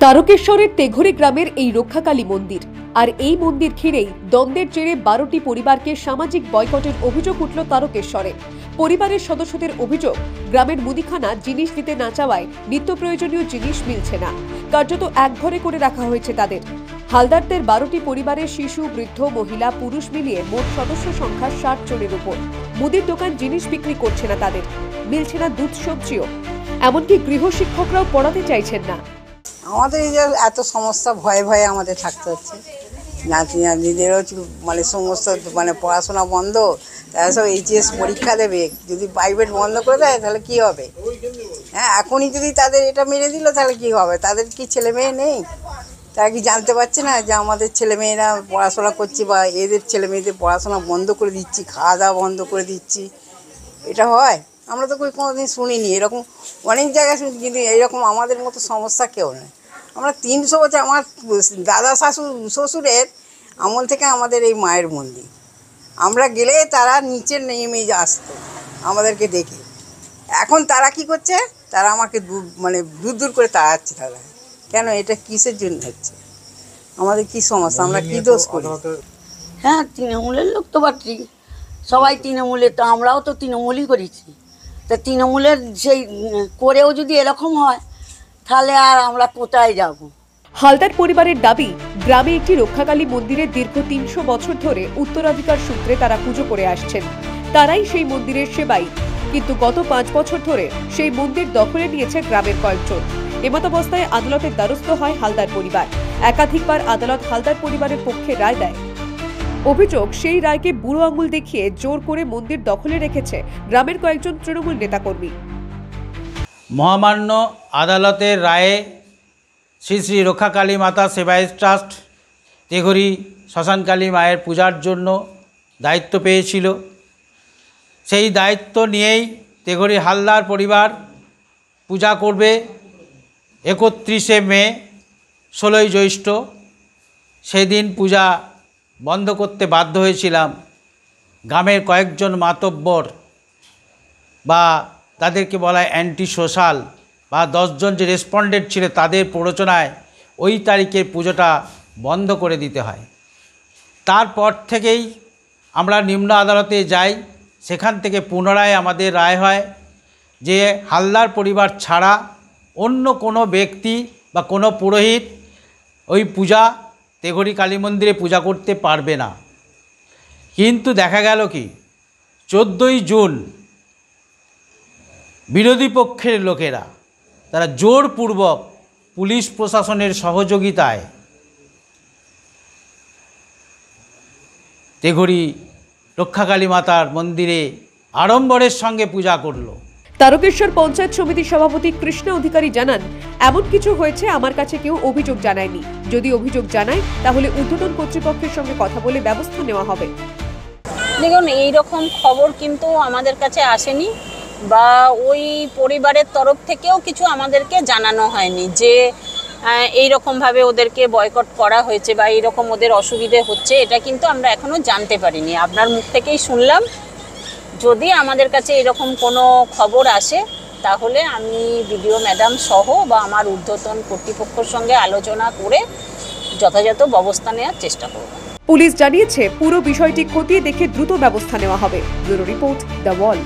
তারকেশ্বরের তেঘরি গ্রামের এই রক্ষাকালী মন্দির আর এই মন্দির ঘিরেই দ্বন্দ্বের জেরে 12টি পরিবারকে সামাজিক বয়কটের অভিযোগ উঠল তারকেশ্বরে। পরিবারের সদস্যদের অভিযোগ, গ্রামের মুদিখানা জিনিস দিতে না চাওয়ায় নিত্য প্রয়োজনীয় জিনিস মিলছে না, কার্যত একঘরে করে রাখা হয়েছে তাদের। হালদারদের 12টি পরিবারের শিশু, বৃদ্ধ, মহিলা, পুরুষ মিলিয়ে মোট সদস্য সংখ্যা 60 জনের উপর। মুদির দোকান জিনিস বিক্রি করছে না তাদের, মিলছে না দুধ সবজিও, এমনকি গৃহশিক্ষকরাও পড়াতে চাইছেন না। আমাদের এই যে এত সমস্যা, ভয়ে ভয়ে আমাদের থাকতে হচ্ছে। নাতি নাতনিদেরও সমস্ত পড়াশোনা বন্ধ, তারা সব এইচএস পরীক্ষা দেবে। যদি প্রাইভেট বন্ধ করে দেয় তাহলে কি হবে? হ্যাঁ, এখনই যদি তাদের এটা মেরে দিল তাহলে কি হবে? তাদের কি ছেলে মেয়ে নেই? তারা কি জানতে পারছে না যে আমাদের ছেলেমেয়েরা পড়াশোনা করছে, বা এদের ছেলে মেয়েদের পড়াশোনা বন্ধ করে দিচ্ছি, খাওয়া দাওয়া বন্ধ করে দিচ্ছি? এটা হয়? আমরা তো কোনোদিন শুনিনি এরকম। অনেক জায়গায় শুনি, কিন্তু এইরকম আমাদের মতো সমস্যা কেউ নেই। আমরা 300 বছর, আমার দাদা শ্বশুরের আমল থেকে আমাদের এই মায়ের মন্দির। আমরা গেলে তারা নিচে নেমে আসতো আমাদেরকে দেখে। এখন তারা কি করছে? তারা আমাকে দূর দূর করে তাড়াচ্ছে। তারা কেন? এটা কিসের জন্য হচ্ছে? আমাদের কি সমস্যা? আমরা কি দোষ করি? হ্যাঁ, তৃণমূলের লোক তো বাড়ি, সবাই তৃণমূলের, তো আমরাও তো তৃণমূলই করেছি। তা তৃণমূলের সেই করেও যদি এরকম হয় তাহলে আর আমরা কোথায় যাব? হালদার পরিবারের দাবি, গ্রামে একটি রক্ষাকালী মন্দিরে দীর্ঘ 300 বছর ধরে উত্তরাধিকার সূত্রে তারা পুজো করে আসছেন। তারাই সেই মন্দিরের সেবাই, কিন্তু গত 5 বছর ধরে সেই মন্দির দখলে নিয়েছে গ্রামের কয়েকজন। এমতাবস্থায় আদালতের দ্বারস্থ হয় হালদার পরিবার। একাধিকবার আদালত হালদার পরিবারের পক্ষে রায় দেয়। অভিযোগ, সেই রায়কে বুড়ো আঙুল দেখিয়ে জোর করে মন্দির দখলে রেখেছে গ্রামের কয়েকজন তৃণমূল নেতাকর্মী। মহামান্য আদালতের রায়ে শ্রী শ্রী রক্ষাকালী মাতা সেবায়ত ট্রাস্ট তেঘরি শ্মশানকালী মায়ের পূজার জন্য দায়িত্ব পেয়েছিল। সেই দায়িত্ব নিয়েই তেঘরি হালদার পরিবার পূজা করবে 31শে মে, 16ই জ্যৈষ্ঠ। সেদিন পূজা বন্ধ করতে বাধ্য হয়েছিলাম। গ্রামের কয়েকজন মাতব্বর, বা তাদেরকে বলা হয় অ্যান্টি সোশ্যাল, বা 10 জন যে রেসপন্ডেন্ট ছিল তাদের প্ররোচনায় ওই তারিখের পুজোটা বন্ধ করে দিতে হয়। তারপর থেকেই আমরা নিম্ন আদালতে যাই। সেখান থেকে পুনরায় আমাদের রায় হয় যে হালদার পরিবার ছাড়া অন্য কোনো ব্যক্তি বা কোনো পুরোহিত ওই পূজা তেঘরি কালী মন্দিরে পূজা করতে পারবে না। কিন্তু দেখা গেল কি, 14ই জুন বিরোধী পক্ষের লোকেরা তারা জোরপূর্বক পুলিশ প্রশাসনের সহযোগিতায় তেঘরি রক্ষাকালী মাতার মন্দিরে আড়ম্বরের সঙ্গে পূজা করল। তারকেশ্বর পঞ্চায়েত সমিতির সভাপতি কৃষ্ণ অধিকারী জানান, এমন কিছু হয়েছে আমার কাছে কেউ অভিযোগ জানায়নি। যদি অভিযোগ জানায় তাহলে ঊর্ধ্বতন কর্তৃপক্ষের সঙ্গে কথা বলে ব্যবস্থা নেওয়া হবে। দেখুন, এইরকম খবর কিন্তু আমাদের কাছে আসেনি, বা ওই পরিবারের তরফ থেকেও কিছু আমাদেরকে জানানো হয়নি যে এইরকমভাবে ওদেরকে বয়কট করা হয়েছে বা এইরকম ওদের অসুবিধে হচ্ছে। এটা কিন্তু আমরা এখনও জানতে পারিনি, আপনার মুখ থেকেই শুনলাম। যদি আমাদের কাছে এরকম কোনো খবর আসে তাহলে আমি বিডিও ম্যাডাম সহ বা আমার ঊর্ধ্বতন কর্তৃপক্ষের সঙ্গে আলোচনা করে যথাযথ ব্যবস্থা নেওয়ার চেষ্টা করব। পুলিশ জানিয়েছে, পুরো বিষয়টি খতিয়ে দেখে দ্রুত ব্যবস্থা নেওয়া হবে। Bureau report, the wall.